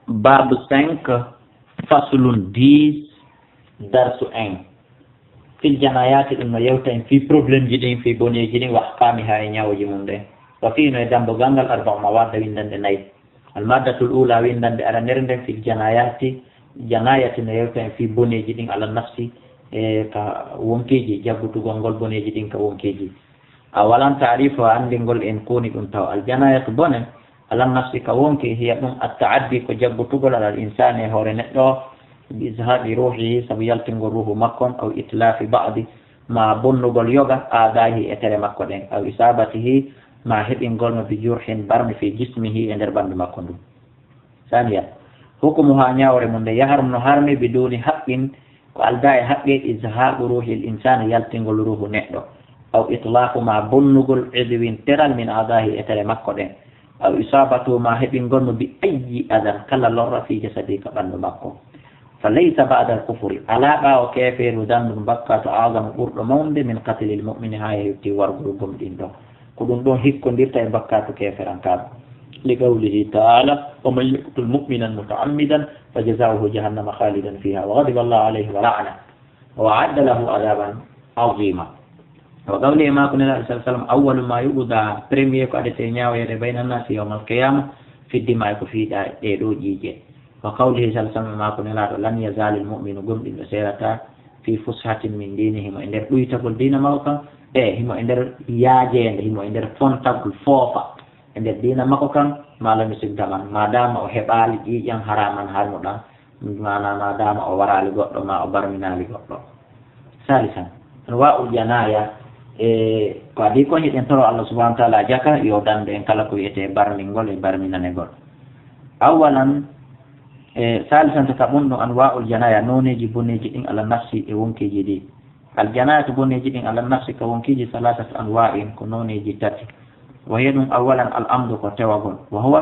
باب 5 فصل 10 درس 1 في الجنايات الميوتة في بروبلم جدين في بني جدين وأحكامها يناوي منده وفي ندم بغانغ الأربع مواد ويندن ناي المادة الأولى ويندن بأرنرن في الجنايات جناية ميوتة في بني جدين على النفس كونكيجي جابتو غانغول بني جدين كونكيجي أولا تعريف عن دينغول إن كوني كنتو الجناية بني على النفس كونكي هي التعدي كجابتو على الإنسان هورنتو بإزهاق روحه سبيلتن روح مكون أو إتلاف بعض ما بنو يوغا آدائه إتر مكون أو إصابته ما هبين قلم بجرح برم في جسمه إندر بند مكون. ثانيا حكمها نياور من يهرم نهرم بدون حق والداء حق إزهاق روح الإنسان يلتن روح نحدو أو إطلاق ما بنو عذو ترى من آدائه إتر مكون أو إصابته ما هبين قلم بأي أذى كلا لور في جسدك بند مكون. فليس بعد الكفر علاقة وكافر ذنب بكة أعظم قرب موند من قتل المؤمن هاي يبتي ورغركم دين دو كدون دون هيكون ديرتا بكة كافر أنكاب لقوله تعالى ومن يقتل مؤمنا متعمدا فجزاؤه جهنم خالدا فيها وغضب الله عليه ولعنه وأعد له عذابا عظيما وقوله ما كنا الله صلى الله عليه وسلم أول ما يؤذى بريمير كأدتينيا ويربين الناس يوم القيامة في الدماء في ديرو جيجي وقوله صلى الله عليه وسلم ما كنا لن يزال المؤمن قم بسيرة في فسحة من دينهم وإندر ويتقل دين موتا هم إندر ياجين هم إندر فونتقل فوفا إندر دين موتا ما لم يسك دمان ما دام أحبال جيجان حراما حرمدا ما دام أورا لغطو ما أبرمنا لغطو. ثالثا أنواع الجناية قادي كون يتنطر الله سبحانه وتعالى جاكا يودان بين كلاكو يتي برمينغول برمينا نغول. أولا ثالثا تكون أنواع الجناية نوني جبوني جدين على النفس وونكي جدي الجناية تبوني جدين على النفس كونكي جي ثلاثة أنواع كنوني جدتي وهي أولا الأمر كتواغل وهو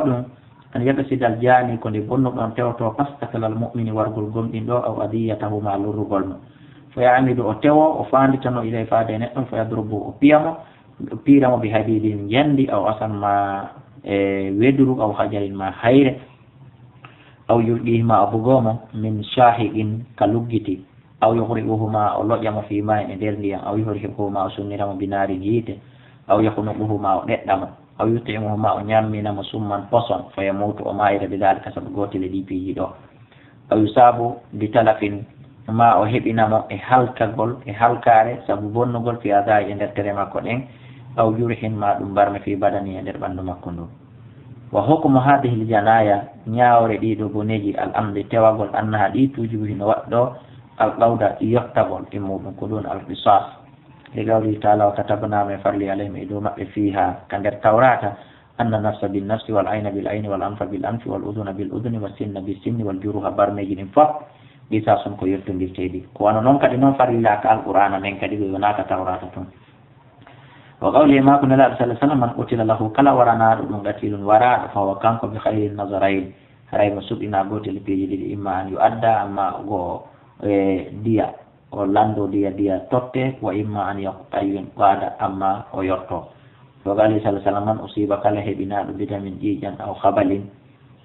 أن يقصد الجاني كن يبنو أن توتو قصتك للمؤمن ورغل قمدين دو أو أذيته مع الرغل فيعمد أتوى وفاند تنو إليه فادينة فيضربه أبيرم بحديد يندي أو أصلا ما ودرو أو حجر ما خير أو يلقيهما أبوغوما من شاهق كالوجتي أو يغرقهما أو لجم في ماء ندرنيا أو يهرقهما أو سنرم بنار جيت أو يخنقهما أو نتلم أو يطعمهما أو نيامنا مسمى فصل فيموت وما إلى بذلك سبقوت لدي بيجدو أو يصاب بتلف ما أحبنا إحالكغول إحالكاري سببون نغول في أداء إندر ترما كودين أو يرحن ما دمبرم في بدني إندر بندما كندو. وحكم هذه الجناية نياور دي دو بنيجي الأمر توغل أنها دي توجب نوادو القودة يكتبون إمود كدون القصاص لقوله تعالى وكتبنا من فرلي عليهم إدوما فيها كان التوراة أن النفس بالنفس والعين بالعين والأنف بالأنف والأذن بالأذن والسن بالسن والجروح برمجي فق قصاص كيرتم بالتيدي كوانا نونك دي نون فرلي لك القرآن من كدي هناك توراة وقوله ما كنا لا صلى الله عليه وسلم من قتل له كلا ورنا من قتيل وراء فهو كانك بخير النظرين هاي مسوب إن قتل بيجي إما أن يؤدى أما go dia Orlando dia totte wa imma an yaqtayun qada amma o yorto وقال صلى الله عليه وسلم من أصيب كله بنا بفيتامين جي جن أو خبل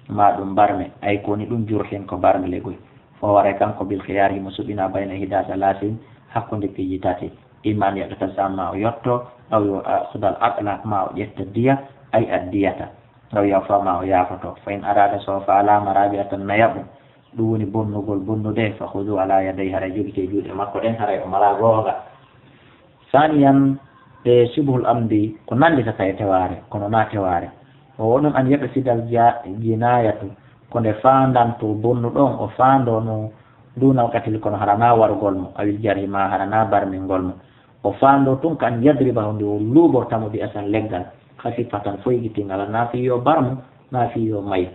ما دم برمه أي كوني دم جرحين كبرم لقوي فهو ركان قبل خيار مسوبنا بين هدا ثلاثين حق لكيجتاتي إما أن يتسامى أو يرتو أو يأخذ الأقل ما يستدية أي الدية أو يفهم أو يعفتو فإن أراد سوف على مرابعة النيب دوني بنو ده فخذوا على يديه رجل كيجود ما قرين هراي أمرا غوغا. ثانيا شبه الأمر كنا لسا يتواري كنا ناتواري وونم أن يقصد الجناية كنا فاندان تو بنو دون وفاندونو دون وقتل كنا هرنا ورغولمو أو الجاري ما هرنا برمين غولمو وفاندو تون كان يضربه لوبو تامو دي أسان لغان خفيفة فويجي تنغالا نافيو برمو نافيو مي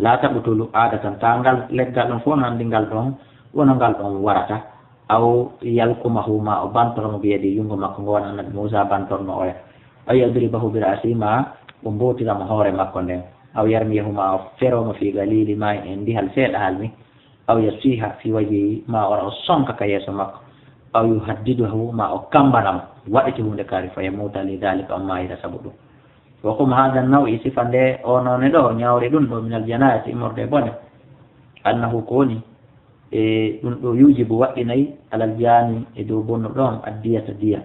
لا تقتلوا عادة تانغال لغان فونا دينغال دون ونغال دون ورata أو يلقمه ما بانترم بيدي يونغو مكونغوانا نبي موسى بانترم أو يضربه برأسي ما ومبوتي لما هوري مكونين أو يرميه ما فرم في غليل ما عندي هالسيد هالمي أو يسيها في وجهه ما أرى الصنك كيس مكو أو يهدده ما أكمبرم وقته لكاري فيموت لذلك أما إذا سببه وقم هذا النوع صفة أو نونلو نياوري دون من الجناية إمر بني أنه كوني يوجب وقني على الجاني إدو بن لهم الدية الدية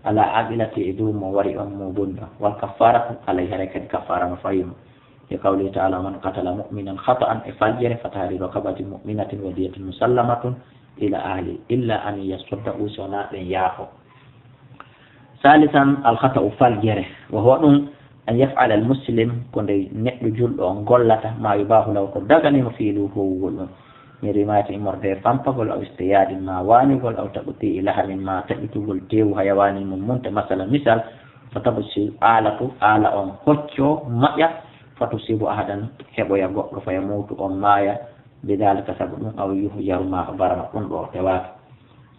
على عاقلة إدو موري أم بن والكفارة عليها لك الكفارة مفاهيم لقوله تعالى من قتل مؤمنا خطأ فجر فتحرير رقبة مؤمنة ودية مسلمة إلى أهله إلا أن يصدقوا سناء ياهو. ثالثا الخطأ فجر وهو أن يفعل المسلم كن نجل غلة ما يباه له دغني مفيله هو مريمات إمر فانفقل أو استياد ما وانقل أو تبطي إلى من ما تبتغل تيو حيوان ممنت مثلا مثال فتبصي آلة أم خطشو مأيا فتصيب أحدا هبو يغفر فيموت أم مايا بذلك سبب أو يهجر ما برما أنظر تواك.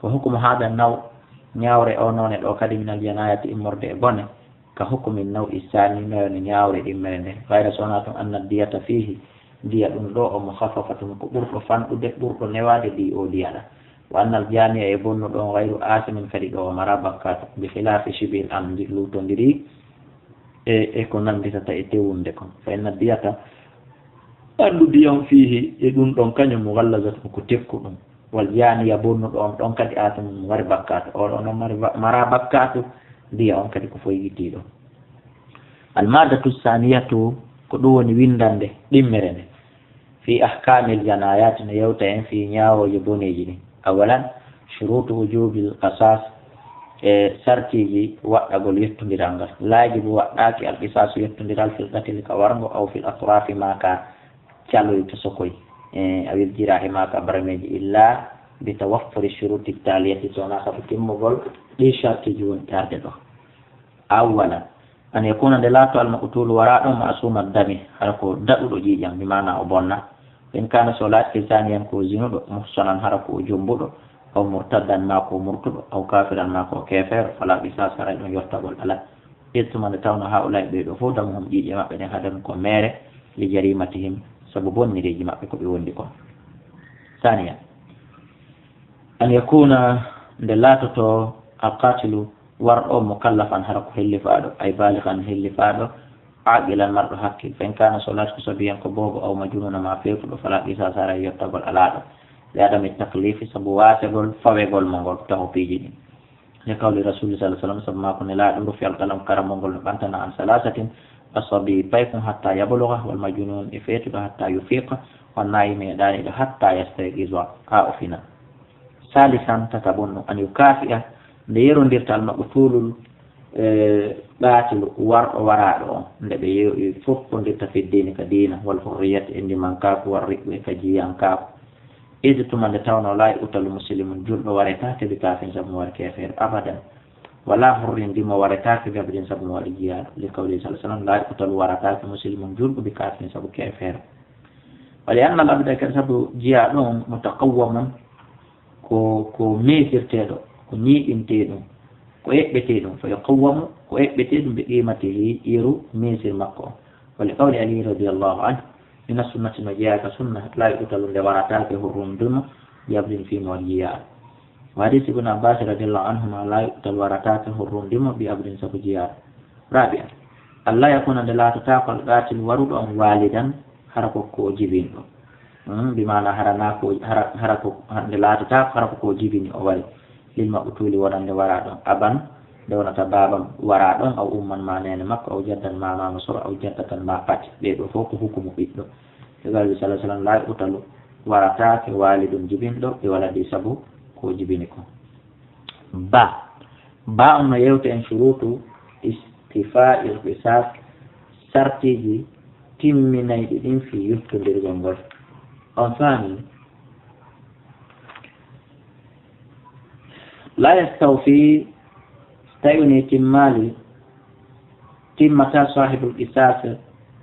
وحكم هذا النوع نياوري أو نون الأوكاد من الجناية إمر بني كحكم النوع الثاني نياوري إمرني غير صنعة أن الدية فيه دية لو مخففة برق فان برق نواد دي أو ديانا وأن الجاني يبون غير آثم فريد ومرابكات بخلاف شبه الأمر لوتون دري يكون نندي تتأتيون دكم فإن الدية أن ديون فيه يدون دون كان مغلظة كتبكم والجاني يبون دون كان آثم مرابكات أو مرابكات ديون كان كفوي جديد. المادة الثانية كدون ويندان دمرن في أحكام الجنايات نيوتين في نياو يبوني جني. أولا شروط وجوب القصاص سرتيجي وأقول يتندرانغ لا يجب وأكي القصاص يتندرال في القتل كورنغ أو في الأطراف ماكا تشالو يتسوكوي أو الجراح ماكا برمج إلا بتوفر الشروط التالية توناخ بتمغل لشرط جون تاردو. أولا أن يكون دلالة المقتول وراء معصوم الدم حركو دأو جيجان بمعنى أبونا إن كان صلاة ثانيا كو زينو محسنا حركو جنبو أو مرتدا ماكو مرتد أو كافرا ماكو كافر فلا بساس رأينا يرتبو الألا إذ من تون هؤلاء بيدفو دمهم جيجا بين هدم كمير لجريمتهم سببون نريجي ما بكو بيوندكم. ثانيا أن يكون دلالة القاتل ورء مكلفا حركو هلفادو أي بالغا هلفادو عاقلا مرء حكي فإن كان صلاة صبيا كبوب أو مجنون ما فيفد فلا بساس رأي يرتبو الألا لعدم التكليف سبواتبول فويبول مونغول تهو بيجي لقول رسول صلى الله عليه وسلم سماكم لا يعرف القلم كرم مونغول بانتنا عن ثلاثة الصبي بيكم حتى يبلغ والمجنون يفيت حتى يفيق والنائم يداني حتى يستيقظ فينا. ثالثا تتبون أن يكافئ ليرون ديرت المقتول باطل وراء ndebe fof ndetta fi dini ka dina wal hurriyat indi man ka warri ka jiyan ka إذا تمن تاون لا يقتل مسلم جرب ورثات بكافر سبم والكافر أبدا ولا حرين دم ورثات بابن سبم والجيار لقوله صلى الله عليه وسلم لا يقتل ورثات مسلم جرب بكافر سبم كافر ولأن الأبد كسب جيارهم متقوم كو ميسر تيدو كو ني انتيدو كو بتيدو فيقوم كو بتيدو بقيمته يرو ميسر مكو ولقول علي رضي الله عنه من السنة المجيئة كسنة لا يقتل لورثات هرون دم يبذل في موليات. وحديث ابن عباس رضي الله عنهما لا يقتل ورثات هرون دم بأبد سبجيات. رابعا الله يكون لا تتاقل قاتل ورد أو والدا حركو جبين بمعنى حركو لا تتاقل حركو جبين أول للمقتول ورد ورد أبا دون بابا وراد أو أما ما نينمك أو جدا ما مصر أو جدة ما فات بيدو فوق حكم بيدو قال صلى الله عليه وسلم لا يقتل ورثات والد جبين له بولد سبو كو جبينكم. با أن يوتين شروط استيفاء القصاص سرتيجي تمني دين في يذكر للغنغر. ثاني لا يستوفي تيوني تمالي تمتا صاحب القصاص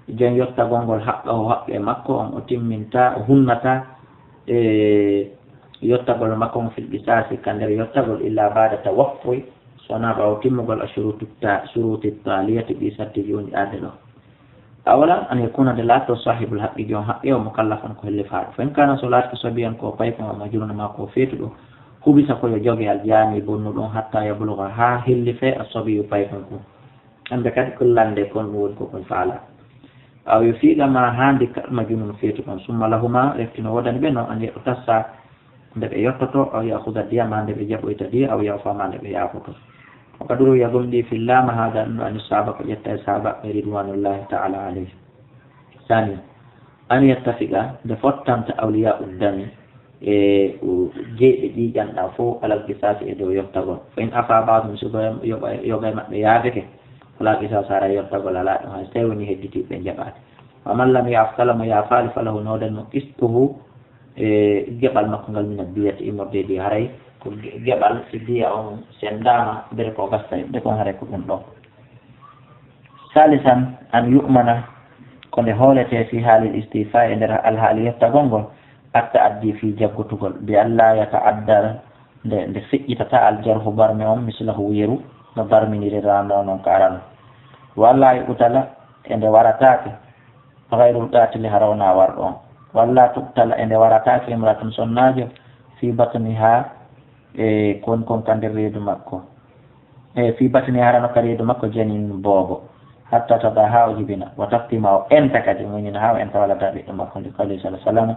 جن يتبون الحق أو حق مكو أم تمنتا هنتا يتبون مكو في القصاص كان يتبون إلا بعد توفي صنع أو تمغل شروط التالية بستجون آدلو. أولا أن يكون دلالة صاحب الحق جون حق ومكلفا كل فعل فإن كان صلاة صبيا كو بايكا ومجرون ما كو فيتلو كوبي سكو يجوغي الجامي بنودون حتى يبلغ ها هل في الصبي بايكا أن بكات كل لان يكون مول كون فعلا أو يفيد ما هاندك مجنون فيتكم ثم لهما يفتن ودن بينه أن يقتص عندك يقطع أو يأخذ الدية ما عندك يجب ويتدية أو يوفى ما عندك يأخذه وقدروا يظن لي في الله ما هذا أن السابق يتأي سابق رضوان الله تعالى عليه. ثانيا أن يتفق بفتن أولياء الدم جيء دي جنة فوق على القصاص إدو يقتغل فإن أفع بعض من سبب يوغي مقيادك فلا قصاص على يقتغل لا يستيوني هدتي بين جبات ومن لم يعفل ما يعفال فله نودا نقسته جبل مقنقل من الدية إمر دي هري جبل الدية أو سندانا بركو غستي بركو هري كبن دو. ثالثا أن يؤمن كون هولته في حال الاستيفاء عند الحال يقتغل التعدي في جبتوغل بأن لا يتعدى لفئة الجرح برمهم مثله ويرو نبرمي نيران نكارن ولا يقتل عند ورثاك غير القاتل هرونا وردون ولا تقتل عند ورثاك امرأة سناج في بطنها كون كندريد مكو في بطنها رنا كريد مكو جنين بوبو حتى تضاها وجبنا وتقتما انت كدمينها وانت ولا تبي مكو لقال صلى الله عليه وسلم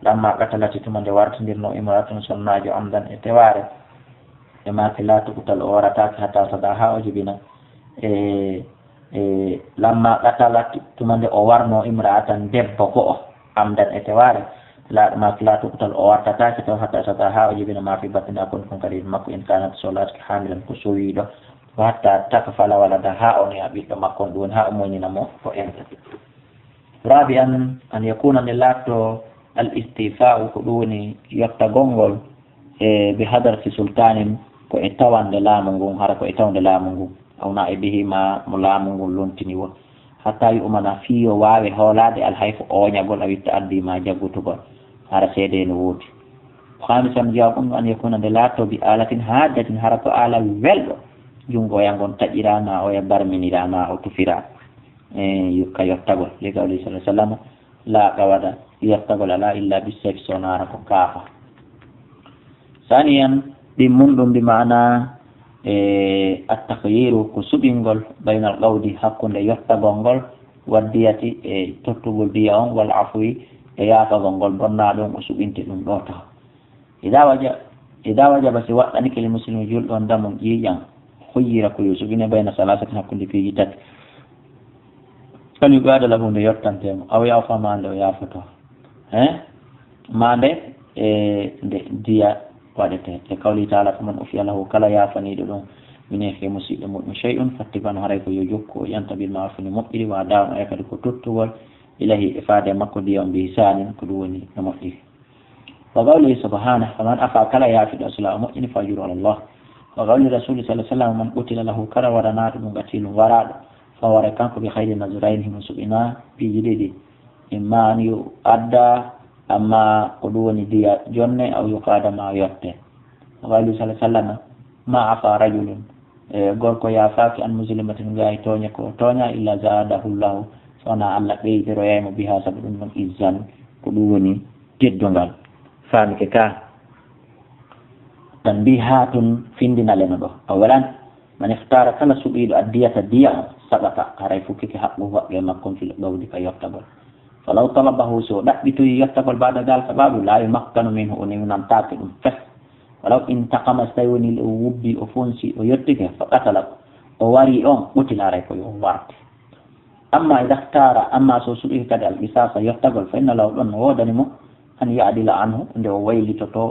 لما قتلت تمن وارتنديرنو امرأة سناج عمدا اتواره لما لا تقتل ورثاك حتى تضاها وجبنا لما قتلت تمن أورنو امرأة دبقو عمدا اتواره ما لا تقتل ورثاك حتى تضاها وجبنا ما في بطن أكون كريم مكو إن كانت صلاة حاملا كسويدو وحتى تكفل ولدها أو يبيت مكون دونها أموني نمو فإنت. رابعا أن يكون نلاتو الاستيفاء كدوني يقتغنغل بحضرة سلطان كو اتوان دلامنغون هركو اتوان دلامنغون أو نائبه ما ملامنغون لونتنيو حتى يؤمن فيه واوي هولاد الحيف أو يقول أو يتأدي ما جبوتغل هذا سيدين وودي. خامسا جاءكم أن يكون دلاتو بآلة هادة هركو آلة ولو jungo yangon tajirana o ya barminirana o tufira yukka yottagol li gawli sallallahu alaihi wasallam la qawada yottagol la illa bisayf sonara ko kafa. Saniyan dimundum bi maana at-takhyiru kusubingol bayna al-qawdi hakkunde yottagol waddiyati tottugol diya on wal afwi yafa gongol bonna don usubinte dum do ta ida waja basi wadani kil muslimu jul don damon yiyang خير كيوسف بين ثلاثة حكم في جدات كان يقعد له من يرتان تيم أو يعفى ما عنده يعفى ما عنده ديا وادته لقوله تعالى فمن أفيا له كلا يعفني دون من يخي مسلم شيء فاتبان هريك يجوك ينتبه المعرف المؤمن وعداء يكاد كتوتوال إلهي إفادة مكو ديان بإحسان كدوني نمطيه وقوله سبحانه فمن أفعل كلا يعفي الأسلاء مؤمن فأجر على الله وقال الرسول صلى الله عليه وسلم من قتل له كرا ورنات مقتل وراد فوركانك بخير النظرين من سبنا في جديد إما أن يؤدى أما قدوني دي جنة أو يقاد ما يؤتي وقال صلى الله عليه وسلم ما عفى رجل قولك يعفاك أن مسلمة غاية تونيا إلا زاده الله فأنا علق بيت ريام بها سبب من إذن قدوني جدنغال فانك تنبيهات فيندنا لنا أولا من اختار كلا سبيل الدية سبق عرفوك حقه وما كن في الأول فيقتبل فلو طلبه سوء بيتو يقتبل بعد ذلك باب لا يمكن منه أن ينمتاك فس ولو انتقم استيوني الأوبي أفونسي ويرتك فقتله وواريهم قتل عرفه يوارك أما إذا اختار أما سوء كذا القصاص يقتبل فإن لو أنه ودنمه أن يعدل عنه عند ويل تطو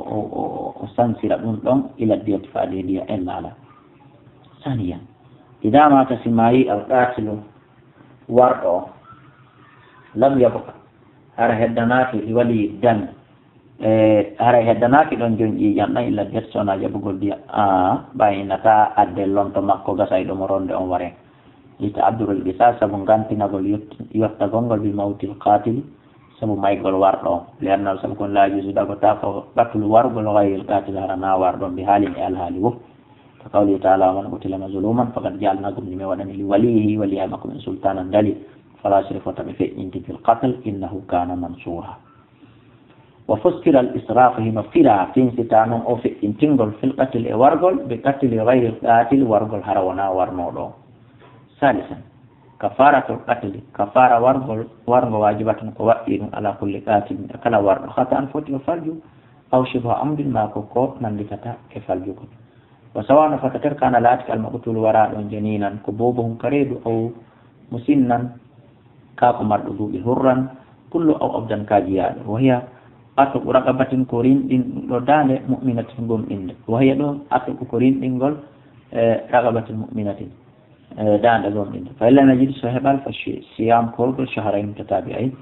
وسنسر لهم إلى الدية فالدية إلا على. ثانيا إذا مات سماعي القاتل ورعه لم يبقى أرهدناك لولي الدم أرهدناك لن جنجي يانا إلا الدية سونا يبقى دي باينتا أدلون تمكو غسايد مرون دي أمورين يتعبدر القصاص سبنغانتي نقول يفتغنغل بموت القاتل sabu maygol warɗo leernal sabu kon laajusi dagota ko ɓattulu wargol gayri qatil harana warɗon bi haalin e alhaali wof to qawli taala man qutila mazluman faqad ja'alnakum limi waɗani li walihi waliya makko min sultanan dali fala sirfata ɓe feƴƴinti fil qatl innahu kana mansura wa fuskira al israfu hima fira finsita noon o feƴƴintingol fil qatl e wargol ɓe qatili gayri qatil wargol hara wona warnoɗo ثالثا كفارة القتل كفارة ورغ واجبة قوائد على كل قاتل كلا ورغ خطأ فوت وفرجو أو شبه أمر ما كوكوت من لكتا كفرجو وسواء فتتر كان لاتك المقتول وراء جنينا كبوبهم كريد أو مسنا كاكو مردو بهرا كل أو أبدا كاجيال وهي أتوك رقبة كورين إن لدان مؤمنة بهم إن وهي دون أتوك كورين إن رقبة مؤمنة دان لهم إن فإلا نجد صحبا فالصيام كل شهرين متتابعين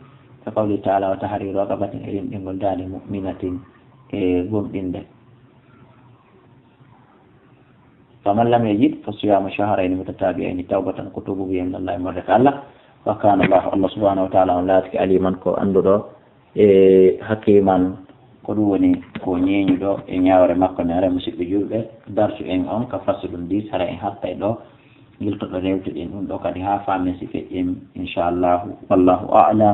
كقوله تعالى وتحرير رقبة إن دان مؤمنة بهم إن فمن لم يجد فصيام شهرين متتابعين توبة كتب به من الله مرة الله وكان الله سبحانه وتعالى ولاتك عليما كو أندو حكيما كدوني كو نيني دو إنياوري مكو نياري مسيب جوبة درسو إن أم كفصل ديس هرائي حتى دو يلتق ريوت إن دو كدها فامي سيكي إن شاء الله والله أعلى